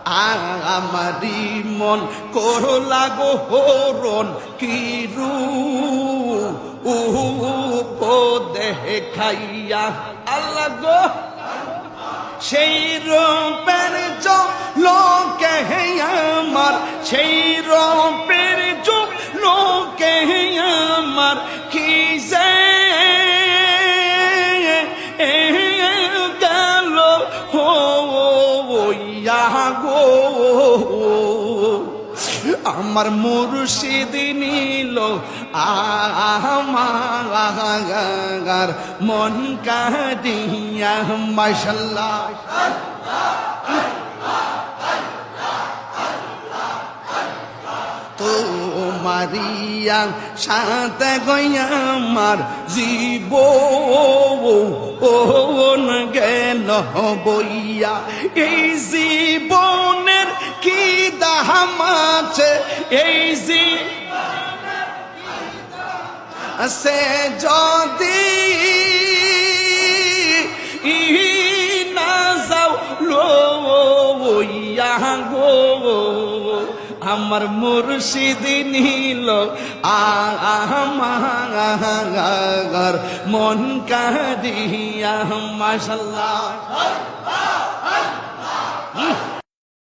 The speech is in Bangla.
আমারি মন করলা গো হরণ কি রূপ দেখাইয়া আল্লাহ গো সেই রূপের লোকে আমার সেই রূপের লোকে আমার কি যে গেল হইয়া গো আমার মুর্শিদ নিল আমার মন কাঁদিয়া মাশাআল্লাহ তোমারিয়া সাথে গইয়া আমার জীবন গেল বইয়া এই জীবনের কি দাম আছে এই সে যদি না যাও লইয়া গো আমার মুর্শিদ নিল আমার মন কাঁদিয়া মাশাআল্লাহ